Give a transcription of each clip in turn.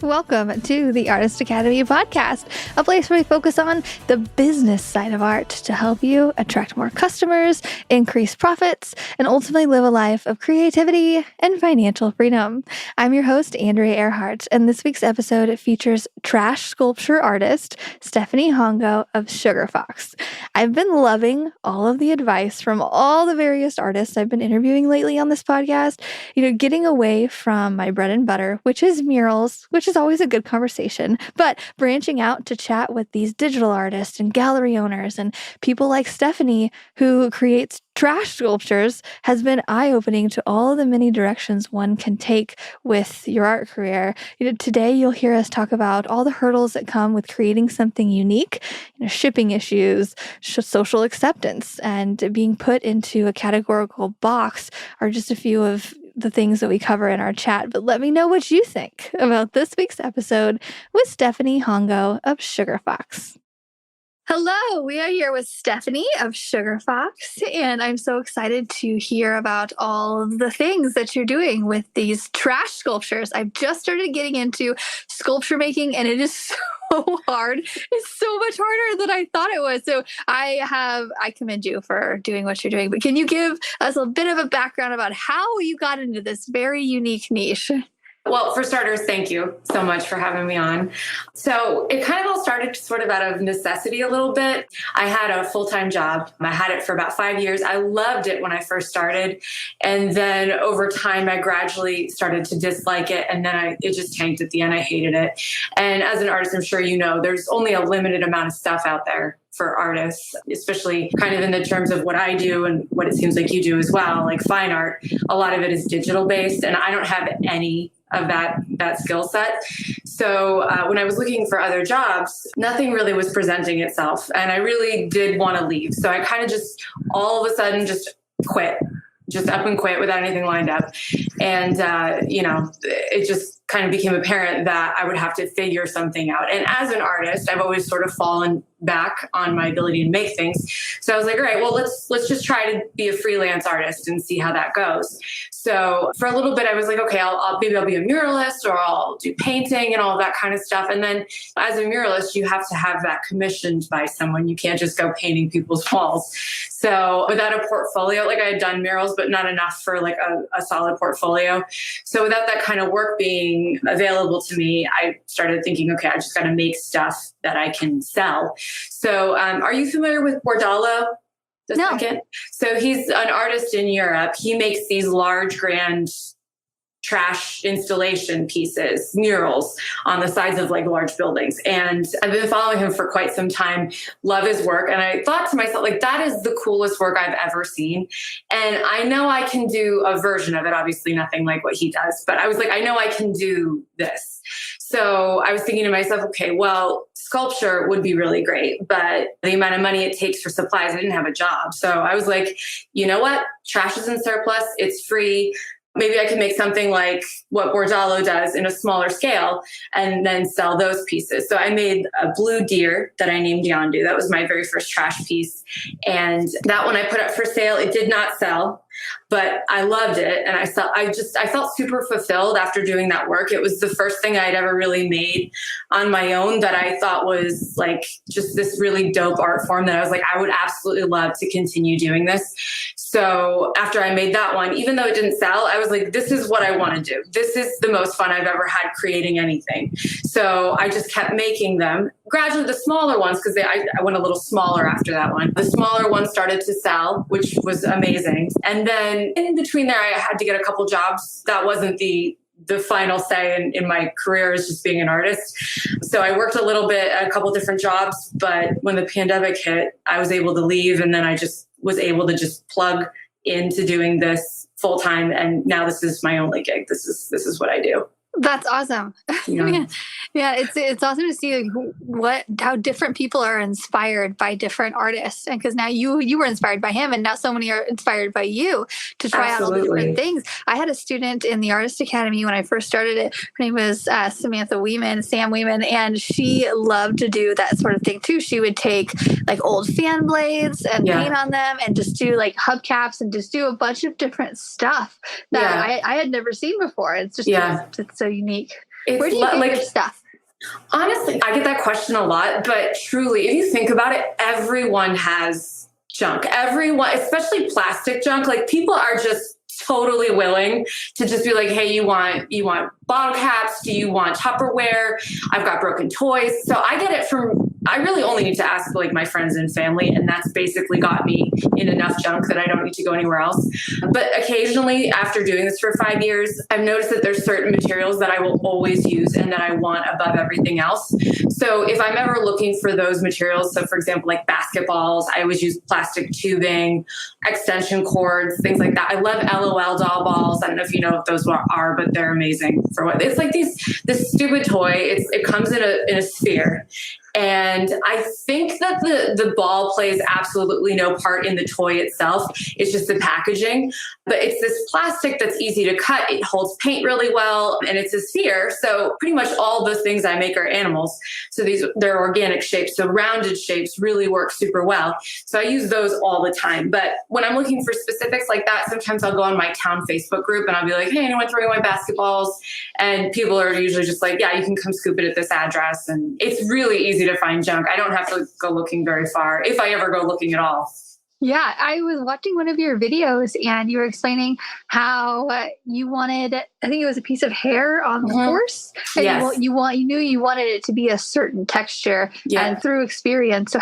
Welcome to the Artist Academy podcast, a place where we focus on the business side of art to help you attract more customers, increase profits, and ultimately live a life of creativity and financial freedom. I'm your host, Andrea Earhart, and this week's episode features trash sculpture artist Stephanie Hongo of Sugar Fox. I've been loving all of the advice from all the various artists I've been interviewing lately on this podcast, getting away from my bread and butter, which is murals, which is always a good conversation, but branching out to chat with these digital artists and gallery owners and people like Stephanie, who creates trash sculptures, has been eye-opening to all the many directions one can take with your art career. Today you'll hear us talk about all the hurdles that come with creating something unique, shipping issues, social acceptance, and being put into a categorical box are just a few of the things that we cover in our chat. But let me know what you think about this week's episode with Stephanie Hongo of Sugar Fox. Hello, we are here with Stephanie of Sugar Fox, and I'm so excited to hear about all of the things that you're doing with these trash sculptures. I've just started getting into sculpture making, and it is so hard. It's so much harder than I thought it was. So I commend you for doing what you're doing, but can you give us a bit of a background about how you got into this very unique niche? Well, for starters, thank you so much for having me on. So it kind of all started sort of out of necessity a little bit. I had a full-time job. I had it for about 5 years. I loved it when I first started. And then over time, I gradually started to dislike it. And then it just tanked at the end. I hated it. And as an artist, I'm sure you know, there's only a limited amount of stuff out there for artists, especially kind of in the terms of what I do and what it seems like you do as well, like fine art. A lot of it is digital based, and I don't have any of that skill set. So when I was looking for other jobs, nothing really was presenting itself. And I really did want to leave. So I kind of just all of a sudden just quit, just up and quit without anything lined up. And, it just kind of became apparent that I would have to figure something out. And as an artist, I've always sort of fallen back on my ability to make things. So I was like, all right, well, let's just try to be a freelance artist and see how that goes. So for a little bit, I was like, okay, maybe I'll be a muralist, or I'll do painting and all of that kind of stuff. And then as a muralist, you have to have that commissioned by someone. You can't just go painting people's walls. So without a portfolio, like I had done murals, but not enough for like a solid portfolio. So without that kind of work being available to me, I started thinking, okay, I just got to make stuff that I can sell. So are you familiar with Bordalo? No. Second? So he's an artist in Europe. He makes these large, grand trash installation pieces, murals on the sides of like large buildings. And I've been following him for quite some time, love his work. And I thought to myself, like, that is the coolest work I've ever seen. And I know I can do a version of it, obviously nothing like what he does, but I was like, I know I can do this. So I was thinking to myself, okay, well, sculpture would be really great, but the amount of money it takes for supplies, I didn't have a job. So I was like, you know what? Trash is in surplus. It's free. Maybe I can make something like what Bordalo does in a smaller scale and then sell those pieces. So I made a blue deer that I named Yondu. That was my very first trash piece. And that one I put up for sale. It did not sell, but I loved it. And I felt super fulfilled after doing that work. It was the first thing I'd ever really made on my own that I thought was like just this really dope art form that I was like, I would absolutely love to continue doing this. So after I made that one, even though it didn't sell, I was like, this is what I want to do. This is the most fun I've ever had creating anything. So I just kept making them. Gradually, the smaller ones, because I went a little smaller after that one. The smaller ones started to sell, which was amazing. And then in between there, I had to get a couple jobs. That wasn't the final say in my career as just being an artist. So I worked a little bit at a couple different jobs, but when the pandemic hit, I was able to leave, and then I just was able to just plug into doing this full time. And now this is my only gig. This is what I do. That's awesome. Yeah. Yeah, it's awesome to see how different people are inspired by different artists, and because now you were inspired by him, and now so many are inspired by you to try out all the different things. I had a student in the Artist Academy when I first started it. Her name was Sam Weeman, and she loved to do that sort of thing too. She would take like old fan blades and paint on them, and just do like hubcaps and just do a bunch of different stuff that I had never seen before. It's just it's so unique. Where do you get your stuff? Honestly, I get that question a lot, but truly, if you think about it, everyone has junk. Everyone, especially plastic junk, like people are just totally willing to just be like, hey, you want bottle caps? Do you want Tupperware? I've got broken toys. So I get it I really only need to ask like my friends and family, and that's basically got me in enough junk that I don't need to go anywhere else. But occasionally, after doing this for 5 years, I've noticed that there's certain materials that I will always use and that I want above everything else. So if I'm ever looking for those materials, so for example, like basketballs, I always use plastic tubing, extension cords, things like that. I love LOL doll balls. I don't know if you know what those are, but they're amazing for what it's like. This stupid toy. It comes in a sphere. And I think that the ball plays absolutely no part in the toy itself. It's just the packaging. But it's this plastic that's easy to cut. It holds paint really well, and it's a sphere. So pretty much all the things I make are animals. So they're organic shapes. So rounded shapes really work super well. So I use those all the time. But when I'm looking for specifics like that, sometimes I'll go on my town Facebook group and I'll be like, hey, anyone throwing away basketballs? And people are usually just like, yeah, you can come scoop it at this address. And it's really easy to find junk. I don't have to go looking very far, if I ever go looking at all. Yeah, I was watching one of your videos and you were explaining how you wanted, I think it was a piece of hair on the horse. And yes. you knew you wanted it to be a certain texture and through experience. So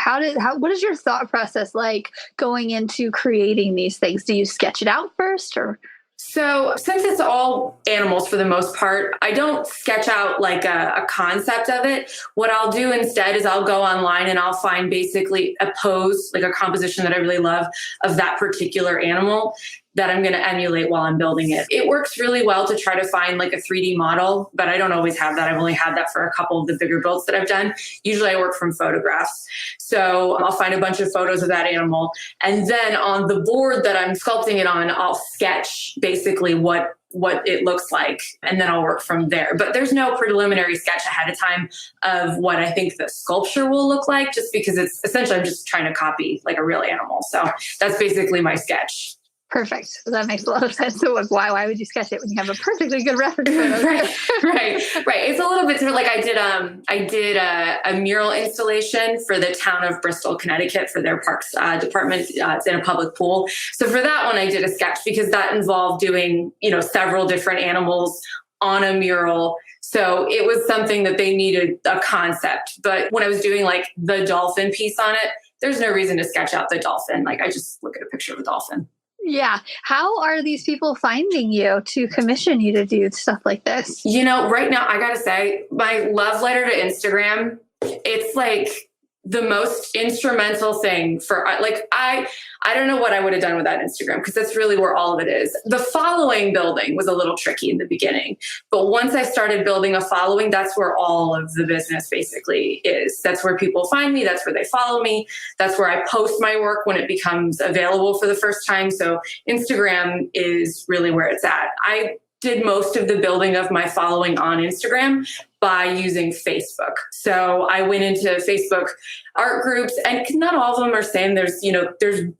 what is your thought process like going into creating these things? Do you sketch it out first or? So since it's all animals for the most part, I don't sketch out like a concept of it. What I'll do instead is I'll go online and I'll find basically a pose, like a composition that I really love of that particular animal that I'm going to emulate while I'm building it. It works really well to try to find like a 3D model, but I don't always have that. I've only had that for a couple of the bigger builds that I've done. Usually I work from photographs. So I'll find a bunch of photos of that animal. And then on the board that I'm sculpting it on, I'll sketch basically what it looks like, and then I'll work from there. But there's no preliminary sketch ahead of time of what I think the sculpture will look like, just because it's essentially I'm just trying to copy like a real animal. So that's basically my sketch. Perfect. That makes a lot of sense. So why would you sketch it when you have a perfectly good reference photo? right. It's a little bit different. Like I did a mural installation for the town of Bristol, Connecticut for their parks department. It's in a public pool. So for that one, I did a sketch because that involved doing, several different animals on a mural. So it was something that they needed a concept. But when I was doing like the dolphin piece on it, there's no reason to sketch out the dolphin. Like I just look at a picture of a dolphin. Yeah. How are these people finding you to commission you to do stuff like this? Right now, I got to say, my love letter to Instagram, it's like the most instrumental thing for like, I don't know what I would have done without Instagram, because that's really where all of it is. The following building was a little tricky in the beginning, but once I started building a following, that's where all of the business basically is. That's where people find me. That's where they follow me. That's where I post my work when it becomes available for the first time. So Instagram is really where it's at. I did most of the building of my following on Instagram by using Facebook. So I went into Facebook art groups, and not all of them are same. There's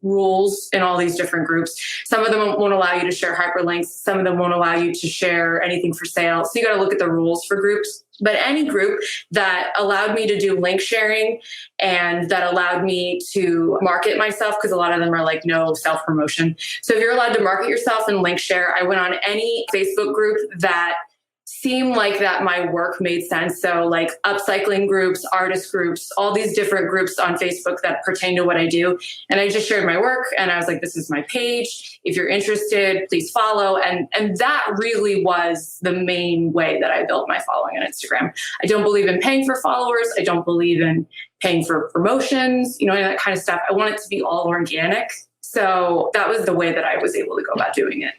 rules in all these different groups. Some of them won't allow you to share hyperlinks. Some of them won't allow you to share anything for sale. So you got to look at the rules for groups. But any group that allowed me to do link sharing and that allowed me to market myself, because a lot of them are like no self-promotion. So if you're allowed to market yourself and link share, I went on any Facebook group that seemed like that my work made sense. So like upcycling groups, artist groups, all these different groups on Facebook that pertain to what I do. And I just shared my work and I was like, this is my page. If you're interested, please follow. And that really was the main way that I built my following on Instagram. I don't believe in paying for followers. I don't believe in paying for promotions, and that kind of stuff. I want it to be all organic. So that was the way that I was able to go about doing it.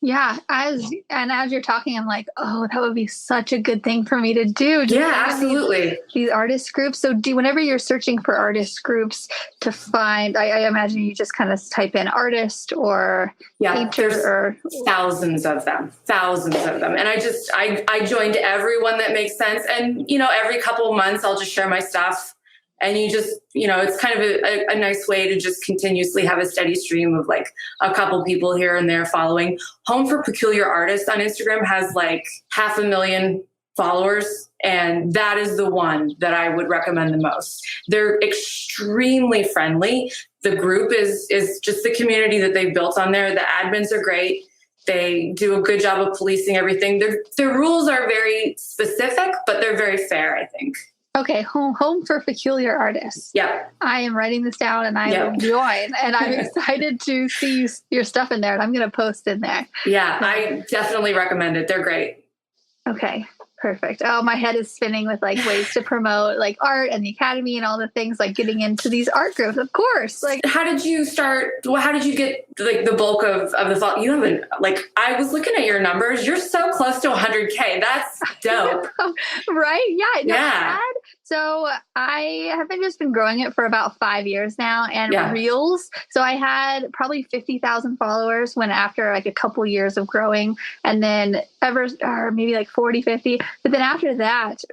Yeah. As you're talking, I'm like, oh, that would be such a good thing for me to do. Yeah, absolutely. These artist groups. So whenever you're searching for artist groups to find, I imagine you just kind of type in artist or painter or thousands of them. And I joined everyone that makes sense. And, every couple of months I'll just share my stuff. And you just, it's kind of a nice way to just continuously have a steady stream of like a couple people here and there following. Home for Peculiar Artists on Instagram has like 500,000 followers. And that is the one that I would recommend the most. They're extremely friendly. The group is just the community that they've built on there. The admins are great. They do a good job of policing everything. Their rules are very specific, but they're very fair, I think. Okay, home for peculiar artists. Yep. I am writing this down and I will join. And I'm excited to see your stuff in there. And I'm going to post in there. Yeah, I definitely recommend it. They're great. Okay, perfect. Oh, my head is spinning with like ways to promote like art and the academy and all the things, like getting into these art groups, of course. Like, how did you start? Well, how did you get like the bulk of the fall? You haven't, like, I was looking at your numbers. You're so close to 100K. That's dope. Right? Yeah. Yeah. So I have just been growing it for about 5 years now, and Reels. So I had probably 50,000 followers when after like a couple years of growing, and then or maybe like 40, 50. But then after that,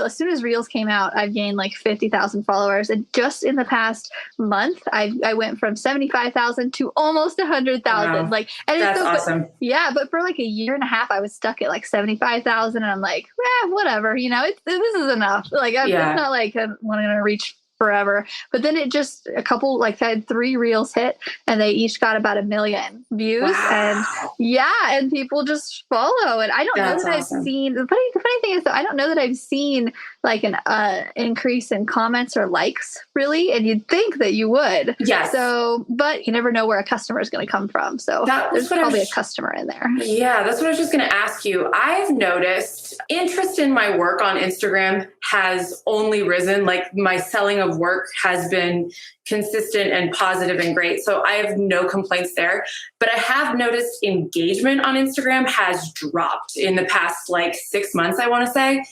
as soon as Reels came out, I've gained like 50,000 followers. And just in the past month, I went from 75,000 to almost 100,000. Wow. Like, and that's it's awesome. But for like a year and a half, I was stuck at like 75,000, and I'm like, whatever, this is enough. Like, it's not like I'm going to reach forever. But then it just I had 3 reels hit, and they each got about 1 million views. Wow. And people just follow. And I don't know that awesome. I've seen, the funny thing is that I don't know that I've seen like an increase in comments or likes, really. And you'd think that you would. Yes. So, but you never know where a customer is going to come from. So there's probably a customer in there. Yeah, that's what I was just going to ask you. I've noticed interest in my work on Instagram has only risen. Like, my selling of work has been consistent and positive and great. So I have no complaints there. But I have noticed engagement on Instagram has dropped in the past like 6 months, I want to say.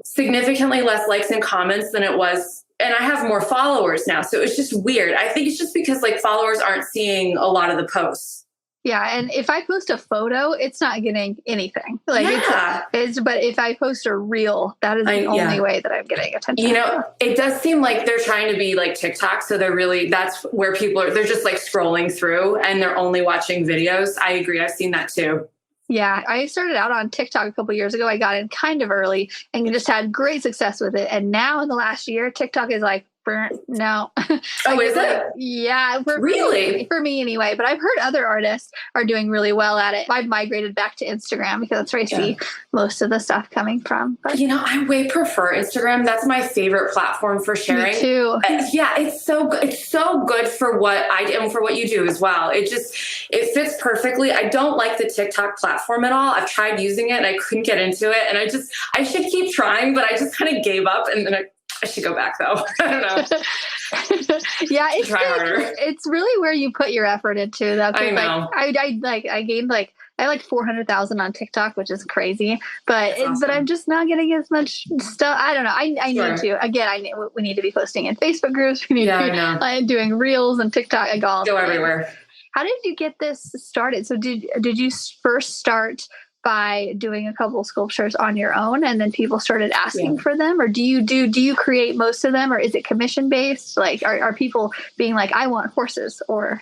Significantly less likes and comments than it was. And I have more followers now. So it's just weird. I think it's just because like followers aren't seeing a lot of the posts. Yeah, and if I post a photo, it's not getting anything. Like, but if I post a reel, that is the only way that I'm getting attention. It does seem like they're trying to be like TikTok. So that's where they're just like scrolling through and they're only watching videos. I agree. I've seen that too. Yeah, I started out on TikTok a couple years ago. I got in kind of early and just had great success with it. And now in the last year, TikTok is like, no. Oh, is it? Yeah. Really? For me anyway. But I've heard other artists are doing really well at it. I've migrated back to Instagram because that's where I see most of the stuff coming from. But I way prefer Instagram. That's my favorite platform for sharing. Me too. Yeah, it's so good. It's so good for what I do and for what you do as well. It fits perfectly. I don't like the TikTok platform at all. I've tried using it and I couldn't get into it. And I should keep trying, but I just kind of gave up, and then I should go back though. I don't know. Yeah, harder. It's really where you put your effort into. That's I know. I gained I have 400,000 on TikTok, which is crazy. But awesome. But I'm just not getting as much stuff. I don't know. I need to. Again, we need to be posting in Facebook groups. We need to be doing reels and TikTok. Go everywhere. How did you get this started? So did you first start by doing a couple sculptures on your own, and then people started asking for them? Or do you create most of them, or is it commission based? Like, are people being like, I want horses, or?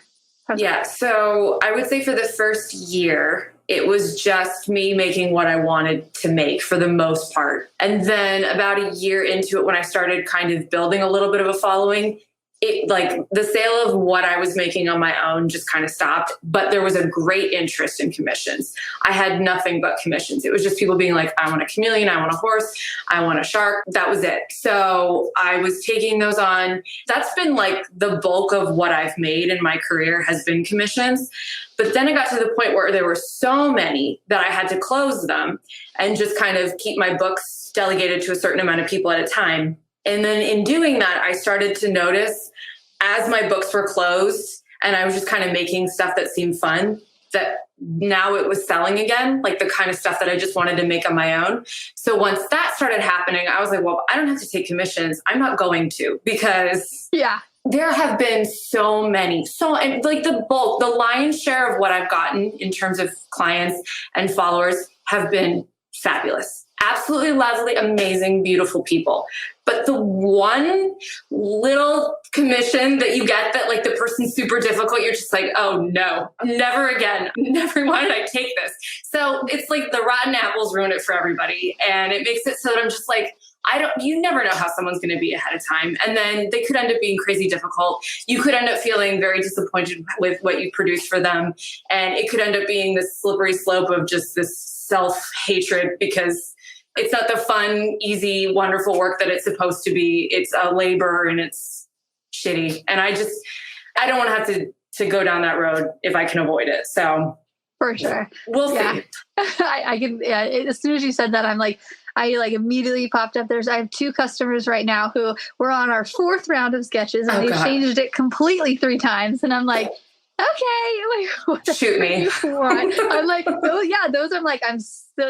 Yeah. So I would say for the first year, it was just me making what I wanted to make for the most part. And then about a year into it, when I started kind of building a little bit of a following, the sale of what I was making on my own just kind of stopped, but there was a great interest in commissions. I had nothing but commissions. It was just people being like, I want a chameleon, I want a horse, I want a shark. That was it. So I was taking those on. That's been like the bulk of what I've made in my career has been commissions. But then it got to the point where there were so many that I had to close them and just kind of keep my books delegated to a certain amount of people at a time. And then in doing that, I started to notice as my books were closed and I was just kind of making stuff that seemed fun, that now it was selling again, like the kind of stuff that I just wanted to make on my own. So once that started happening, I was like, well, I don't have to take commissions. I'm not going to, because there have been so many. And like the lion's share of what I've gotten in terms of clients and followers have been fabulous. Absolutely lovely, amazing, beautiful people. But the one little commission that you get that like the person's super difficult, you're just like, oh no, never again. Never why did I take this? So it's like the rotten apples ruin it for everybody. And it makes it so that I'm just like, you never know how someone's going to be ahead of time. And then they could end up being crazy difficult. You could end up feeling very disappointed with what you produced for them. And it could end up being this slippery slope of just this self-hatred because it's not the fun, easy, wonderful work that it's supposed to be. It's a labor and it's shitty. And I don't want to have to go down that road if I can avoid it. So for sure. We'll see. I can, as soon as you said that, I immediately popped up. I have 2 customers right now who were on our 4th round of sketches and they changed it completely 3 times. And I'm like, okay, shoot me. I'm like, oh yeah, those I'm like, I'm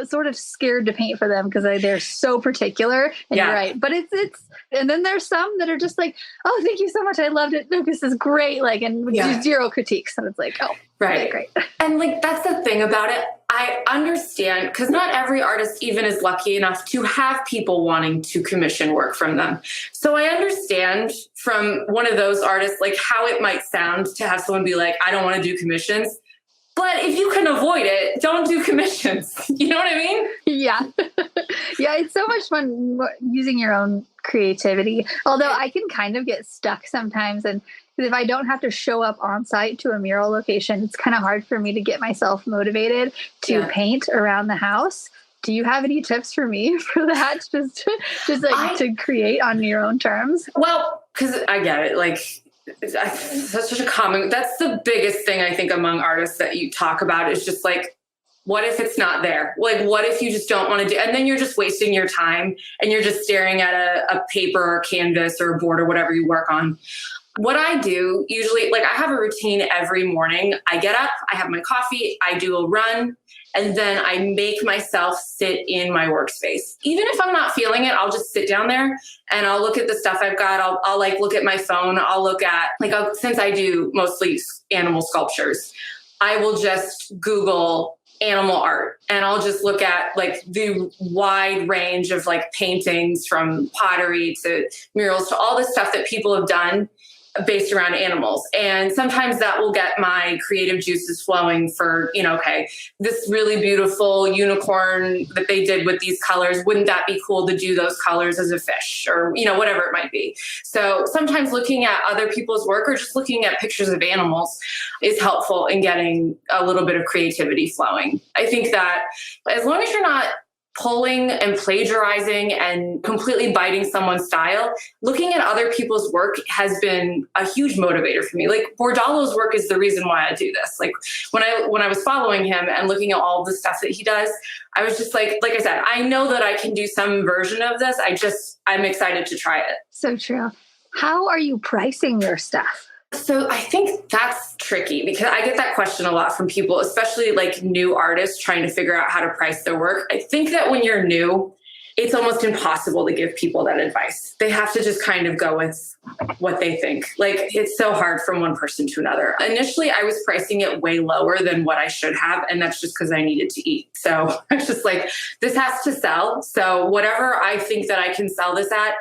sort of scared to paint for them because they're so particular. And you're right. But it's, and then there's some that are just like, oh, thank you so much. I loved it. No, this is great. Like, and do 0 critiques. And it's like, oh, right. Great. And like, that's the thing about it. I understand because not every artist even is lucky enough to have people wanting to commission work from them. So I understand from one of those artists, like how it might sound to have someone be like, I don't want to do commissions. But if you can avoid it, don't do commissions. You know what I mean? Yeah. Yeah, it's so much fun using your own creativity. Although I can kind of get stuck sometimes. And if I don't have to show up on site to a mural location, it's kind of hard for me to get myself motivated to paint around the house. Do you have any tips for me for that? To create on your own terms? Well, because I get it. Like, that's such a common, that's the biggest thing I think among artists that you talk about is just like, what if it's not there? Like, what if you just don't want to do, and then you're just wasting your time and you're just staring at a paper or canvas or a board or whatever you work on. What I do usually, like I have a routine every morning. I get up, I have my coffee, I do a run, and then I make myself sit in my workspace. Even if I'm not feeling it, I'll just sit down there and I'll look at the stuff I've got. I'll like look at my phone. I'll look at since I do mostly animal sculptures, I will just Google animal art and I'll just look at like the wide range of like paintings from pottery to murals to all the stuff that people have done based around animals. And sometimes that will get my creative juices flowing for, okay, this really beautiful unicorn that they did with these colors. Wouldn't that be cool to do those colors as a fish or, whatever it might be. So sometimes looking at other people's work or just looking at pictures of animals is helpful in getting a little bit of creativity flowing. I think that as long as you're not pulling and plagiarizing and completely biting someone's style, looking at other people's work has been a huge motivator for me. Like Bordalo's work is the reason why I do this. Like when I was following him and looking at all the stuff that he does, I was just like I said, I know that I can do some version of this. I'm excited to try it. So true. How are you pricing your stuff? So I think that's tricky because I get that question a lot from people, especially like new artists trying to figure out how to price their work. I think that when you're new, it's almost impossible to give people that advice. They have to just kind of go with what they think. Like it's so hard from one person to another. Initially, I was pricing it way lower than what I should have. And that's just because I needed to eat. So I was just like, this has to sell. So whatever I think that I can sell this at,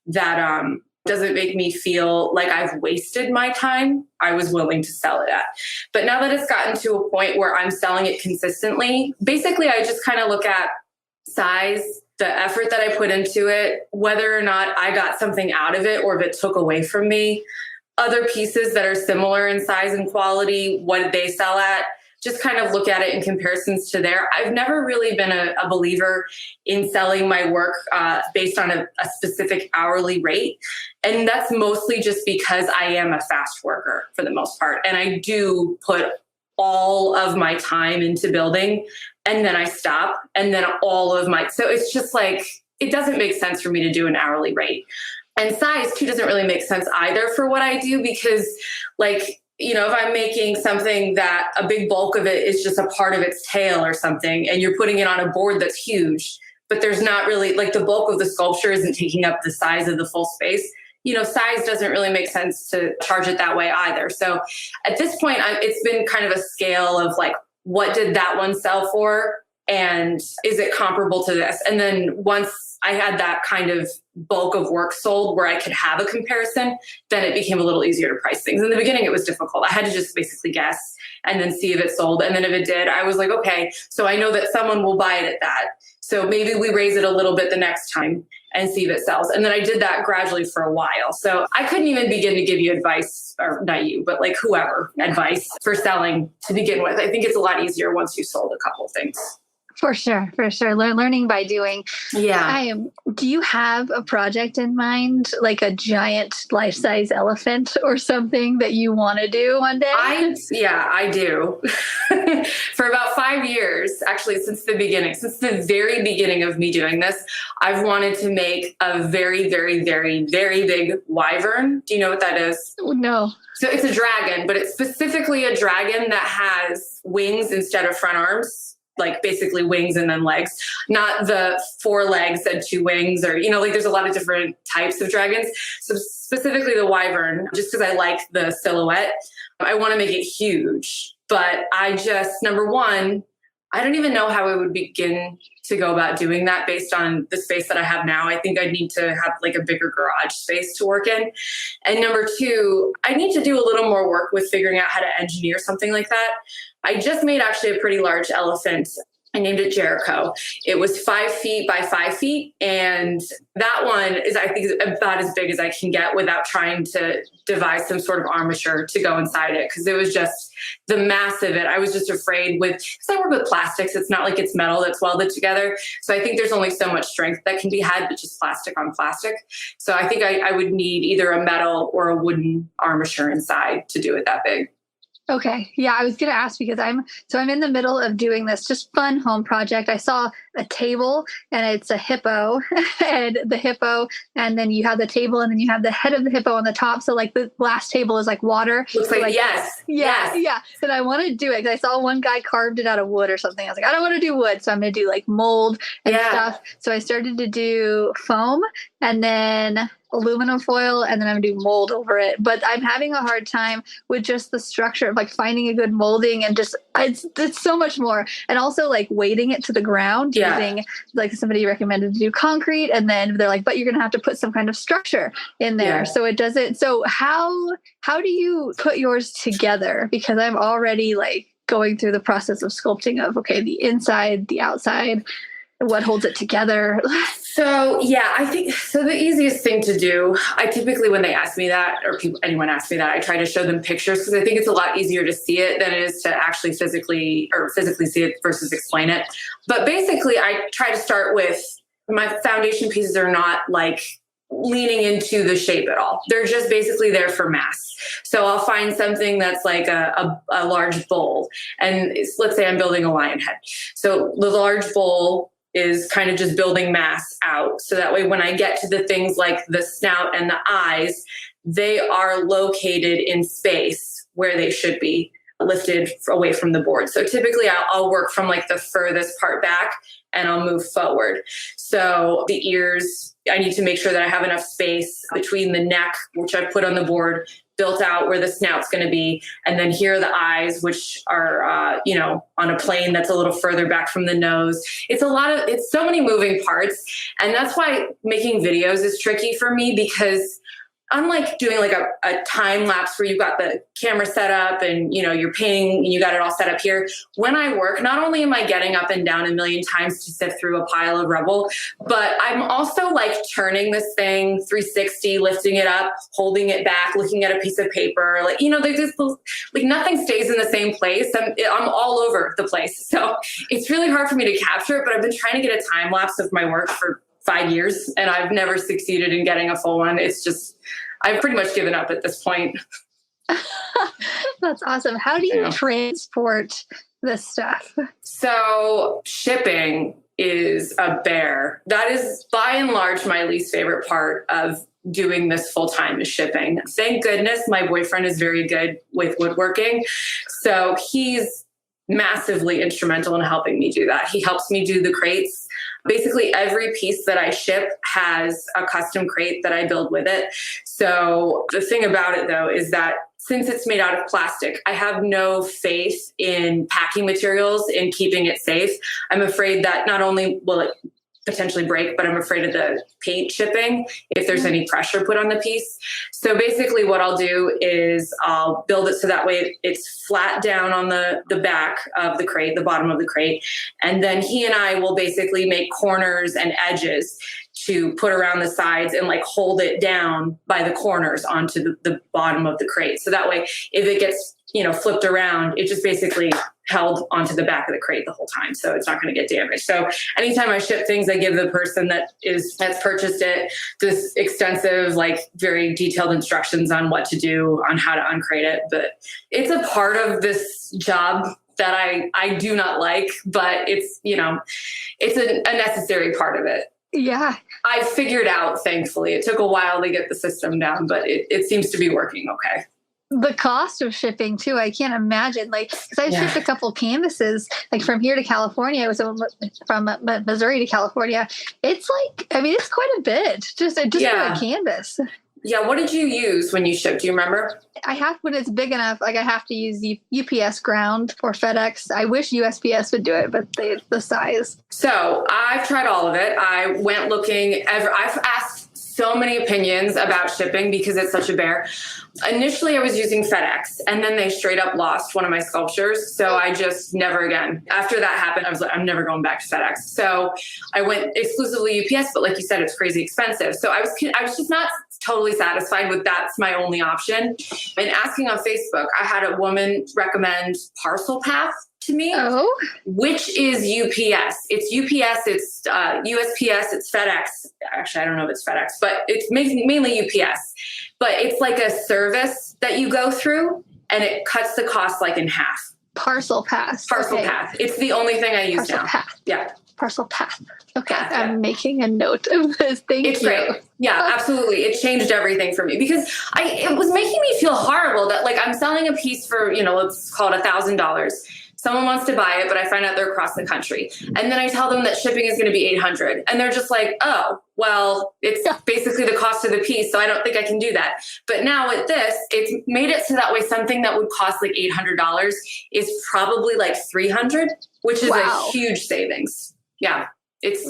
that doesn't make me feel like I've wasted my time, I was willing to sell it at. But now that it's gotten to a point where I'm selling it consistently, basically I just kind of look at size, the effort that I put into it, whether or not I got something out of it or if it took away from me, other pieces that are similar in size and quality, what did they sell at? Just kind of look at it in comparisons to there. I've never really been a believer in selling my work based on a specific hourly rate. And that's mostly just because I am a fast worker for the most part. And I do put all of my time into building and then I stop and then so it's just like, it doesn't make sense for me to do an hourly rate. And size too doesn't really make sense either for what I do because if I'm making something that a big bulk of it is just a part of its tail or something, and you're putting it on a board that's huge, but there's not really the bulk of the sculpture isn't taking up the size of the full space, size doesn't really make sense to charge it that way either. So at this point, it's been kind of a scale of what did that one sell for? And is it comparable to this? And then once I had that kind of bulk of work sold where I could have a comparison, then it became a little easier to price things. In the beginning, it was difficult. I had to just basically guess and then see if it sold. And then if it did, I was like, okay, so I know that someone will buy it at that. So maybe we raise it a little bit the next time and see if it sells. And then I did that gradually for a while. So I couldn't even begin to give you advice, or not you, but like whoever, advice for selling to begin with. I think it's a lot easier once you've sold a couple of things. For sure. Learning by doing. Yeah. Do you have a project in mind, like a giant life-size elephant or something that you want to do one day? I do. For about 5 years, actually, since the very beginning of me doing this, I've wanted to make a very, very, very, very big wyvern. Do you know what that is? No. So it's a dragon, but it's specifically a dragon that has wings instead of front arms. Like basically wings and then legs, not the 4 legs and 2 wings, or, like there's a lot of different types of dragons. So specifically the wyvern, just because I like the silhouette, I want to make it huge. But number one, I don't even know how I would begin to go about doing that based on the space that I have now. I think I'd need to have like a bigger garage space to work in. And number two, I need to do a little more work with figuring out how to engineer something like that. I just made actually a pretty large elephant. I named it Jericho. It was 5 feet by 5 feet. And that one is, I think, about as big as I can get without trying to devise some sort of armature to go inside it. Because it was just the mass of it. I was just afraid because I work with plastics. It's not like it's metal that's welded together. So I think there's only so much strength that can be had, but just plastic on plastic. So I think I would need either a metal or a wooden armature inside to do it that big. Okay. Yeah, I was going to ask because I'm in the middle of doing this just fun home project. I saw a table and it's a hippo and then you have the table and then you have the head of the hippo on the top. So like the last table is like water. Looks like, yes. Yeah. And I want to do it because I saw one guy carved it out of wood or something. I was like, I don't want to do wood. So I'm going to do like mold and stuff. So I started to do foam and then aluminum foil, and then I'm gonna do mold over it. But I'm having a hard time with just the structure of like finding a good molding and just it's so much more. And also like weighting it to the ground using like somebody recommended to do concrete, and then they're like, but you're gonna have to put some kind of structure in there. So it doesn't. So how do you put yours together? Because I'm already like going through the process of sculpting of the inside, the outside, what holds it together. So I think the easiest thing to do, I typically, when they ask me that, or anyone asks me that, I try to show them pictures because I think it's a lot easier to see it than it is to actually physically see it versus explain it. But basically I try to start with, my foundation pieces are not like leaning into the shape at all. They're just basically there for mass. So I'll find something that's like a large bowl, and let's say I'm building a lion head. So the large bowl is kind of just building mass out. So that way, when I get to the things like the snout and the eyes, they are located in space where they should be lifted away from the board. So typically I'll work from like the furthest part back and I'll move forward. So the ears, I need to make sure that I have enough space between the neck, which I put on the board, built out where the snout's going to be. And then here are the eyes, which are, on a plane that's a little further back from the nose. It's so many moving parts. And that's why making videos is tricky for me, because unlike doing like a time lapse where you've got the camera set up and, you're painting and you got it all set up here. When I work, not only am I getting up and down a million times to sift through a pile of rubble, but I'm also like turning this thing 360, lifting it up, holding it back, looking at a piece of paper. Like, like nothing stays in the same place. I'm all over the place. So it's really hard for me to capture it, but I've been trying to get a time lapse of my work for 5 years and I've never succeeded in getting a full one. It's just, I've pretty much given up at this point. That's awesome. How do you transport this stuff? So shipping is a bear. That is by and large my least favorite part of doing this full time, is shipping. Thank goodness my boyfriend is very good with woodworking. So he's massively instrumental in helping me do that. He helps me do the crates. Basically, every piece that I ship has a custom crate that I build with it. So the thing about it, though, is that since it's made out of plastic, I have no faith in packing materials and keeping it safe. I'm afraid that not only will it potentially break, but I'm afraid of the paint chipping if there's any pressure put on the piece. So basically what I'll do is I'll build it so that way it's flat down on the back of the crate, the bottom of the crate. And then he and I will basically make corners and edges to put around the sides and like hold it down by the corners onto the bottom of the crate. So that way, if it gets, flipped around, it just basically held onto the back of the crate the whole time. So it's not going to get damaged. So anytime I ship things, I give the person that's purchased it this extensive, like very detailed instructions on what to do, on how to uncrate it. But it's a part of this job that I do not like, but it's, it's a necessary part of it. Yeah. I figured out, thankfully. It took a while to get the system down, but it seems to be working okay. The cost of shipping too, I can't imagine. Like, because I shipped a couple canvases, like from here to California. It was from Missouri to California. It's like, it's quite a bit just for a canvas. Yeah. What did you use when you shipped? Do you remember? I have, when it's big enough, like I have to use UPS ground or FedEx. I wish USPS would do it, but the size. So I've tried all of it. I went looking. I've asked so many opinions about shipping because it's such a bear. Initially, I was using FedEx, and then they straight up lost one of my sculptures. So I just never again. After that happened, I was like, I'm never going back to FedEx. So I went exclusively UPS, but like you said, it's crazy expensive. So I was just not totally satisfied with that's my only option. And asking on Facebook, I had a woman recommend Parcel Path to me, which is UPS. It's UPS, it's USPS, it's FedEx. Actually, I don't know if it's FedEx, but it's mainly UPS. But it's like a service that you go through, and it cuts the cost like in half. Parcel Path. Parcel Path. It's the only thing I use now. Path. Yeah. Parcel Path. Okay, Path, I'm making a note of this. Thank you. It's great. Yeah, absolutely. It changed everything for me because it was making me feel horrible that like I'm selling a piece for, let's call it $1,000. Someone wants to buy it, but I find out they're across the country. And then I tell them that shipping is going to be $800. And they're just like, oh, well, it's basically the cost of the piece. So I don't think I can do that. But now with this, it's made it so that way something that would cost like $800 is probably like $300, which is a huge savings. Yeah. It's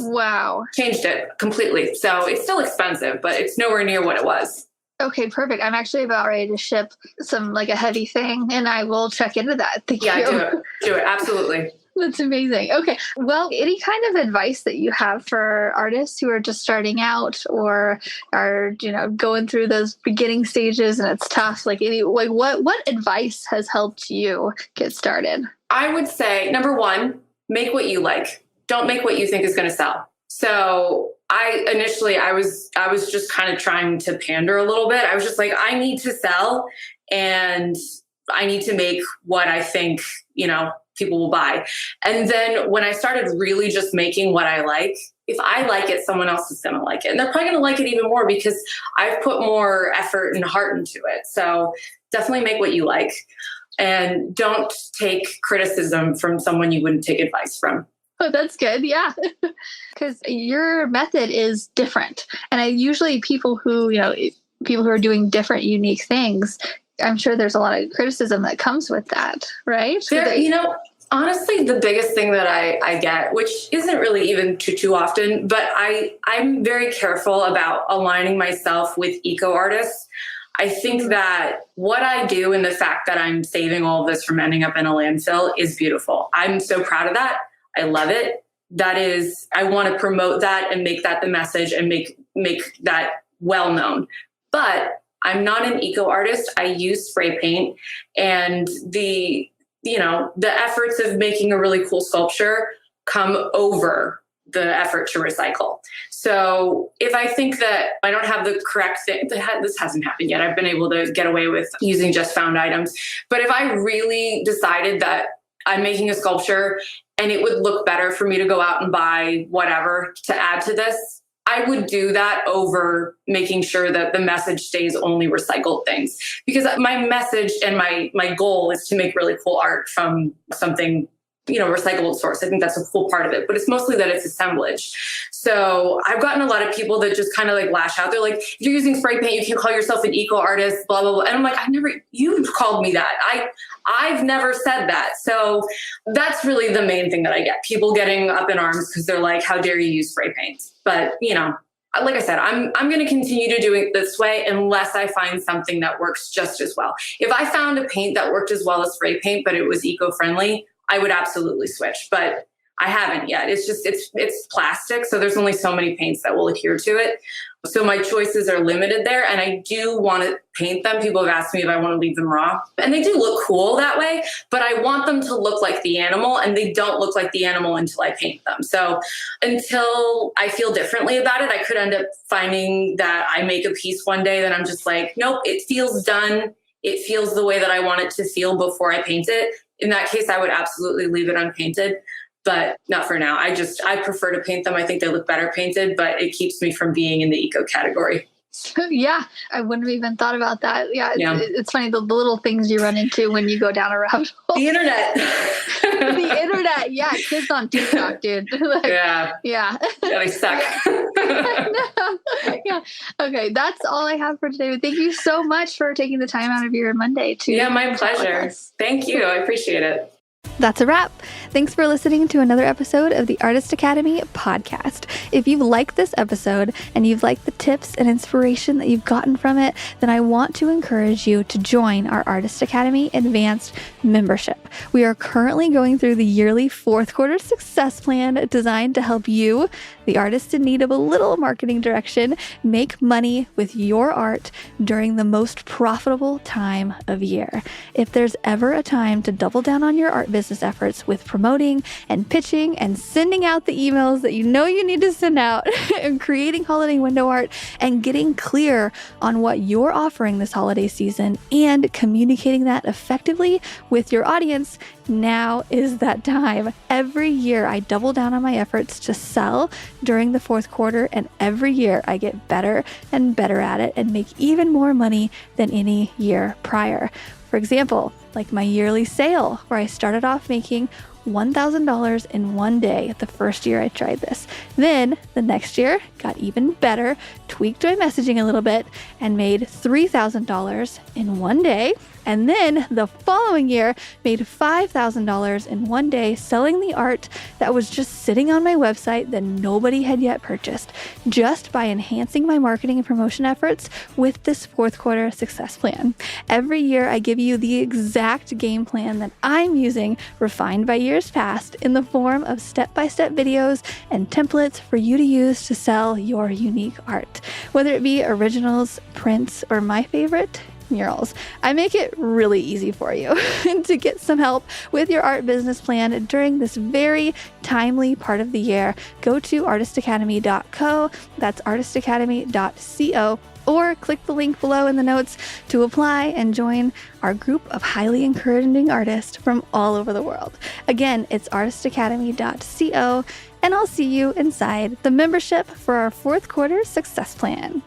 changed it completely. So it's still expensive, but it's nowhere near what it was. Okay, perfect. I'm actually about ready to ship some like a heavy thing, and I will check into that. Thank you. Do it. Absolutely. That's amazing. Okay. Well, any kind of advice that you have for artists who are just starting out or are, going through those beginning stages and it's tough, what advice has helped you get started? I would say, number one, make what you like. Don't make what you think is going to sell. So I was just kind of trying to pander a little bit. I was just like, I need to sell and I need to make what I think, people will buy. And then when I started really just making what I like, if I like it, someone else is going to like it. And they're probably going to like it even more because I've put more effort and heart into it. So definitely make what you like and don't take criticism from someone you wouldn't take advice from. Oh, that's good. Yeah. Because your method is different. And people who are doing different, unique things, I'm sure there's a lot of criticism that comes with that, right? Honestly, the biggest thing that I get, which isn't really even too often, but I'm very careful about aligning myself with eco artists. I think that what I do and the fact that I'm saving all of this from ending up in a landfill is beautiful. I'm so proud of that. I love it. I want to promote that and make that the message and make that well known. But I'm not an eco artist. I use spray paint, and the efforts of making a really cool sculpture come over the effort to recycle. So if I think that I don't have the correct thing, this hasn't happened yet. I've been able to get away with using just found items. But if I really decided that I'm making a sculpture and it would look better for me to go out and buy whatever to add to this, I would do that over making sure that the message stays only recycled things. Because my message and my goal is to make really cool art from something recyclable source. I think that's a cool part of it, but it's mostly that it's assemblage. So I've gotten a lot of people that just kind of like lash out. They're like, if you're using spray paint, you can call yourself an eco artist, blah, blah, blah. And I'm like, you've called me that. I've never said that. So that's really the main thing that I get. People getting up in arms because they're like, how dare you use spray paint? But, like I said, I'm going to continue to do it this way unless I find something that works just as well. If I found a paint that worked as well as spray paint, but it was eco-friendly, I would absolutely switch. But I haven't yet. It's just, it's plastic. So there's only so many paints that will adhere to it. So my choices are limited there. And I do want to paint them. People have asked me if I want to leave them raw. And they do look cool that way, but I want them to look like the animal, and they don't look like the animal until I paint them. So until I feel differently about it, I could end up finding that I make a piece one day that I'm just like, nope, it feels done. It feels the way that I want it to feel before I paint it. In that case, I would absolutely leave it unpainted. But not for now. I prefer to paint them. I think they look better painted, but it keeps me from being in the eco category. Yeah, I wouldn't have even thought about that. Yeah, it's funny, the little things you run into when you go down a rabbit hole. The internet. The internet, yeah. Kids on TikTok, dude. Yeah. They suck. Yeah. Okay, that's all I have for today. Thank you so much for taking the time out of your Monday to. Yeah, my pleasure. Thank you. I appreciate it. That's a wrap. Thanks for listening to another episode of the Artist Academy podcast. If you've liked this episode and you've liked the tips and inspiration that you've gotten from it, then I want to encourage you to join our Artist Academy Advanced membership. We are currently going through the yearly fourth quarter success plan designed to help you, the artist in need of a little marketing direction, make money with your art during the most profitable time of year. If there's ever a time to double down on your art business efforts with promoting and pitching and sending out the emails that you know you need to send out and creating holiday window art and getting clear on what you're offering this holiday season and communicating that effectively with your audience, now is that time. Every year I double down on my efforts to sell during the fourth quarter, and every year I get better and better at it and make even more money than any year prior. For example, like my yearly sale, where I started off making $1,000 in one day the first year I tried this. Then the next year got even better, tweaked my messaging a little bit, and made $3,000 in one day. And then the following year made $5,000 in one day selling the art that was just sitting on my website that nobody had yet purchased, just by enhancing my marketing and promotion efforts with this fourth quarter success plan. Every year I give you the exact game plan that I'm using, refined by years past, in the form of step-by-step videos and templates for you to use to sell your unique art. Whether it be originals, prints, or my favorite, murals. I make it really easy for you to get some help with your art business plan during this very timely part of the year. Go to artistacademy.co. That's artistacademy.co. Or click the link below in the notes to apply and join our group of highly encouraging artists from all over the world. Again, it's artistacademy.co, and I'll see you inside the membership for our fourth quarter success plan.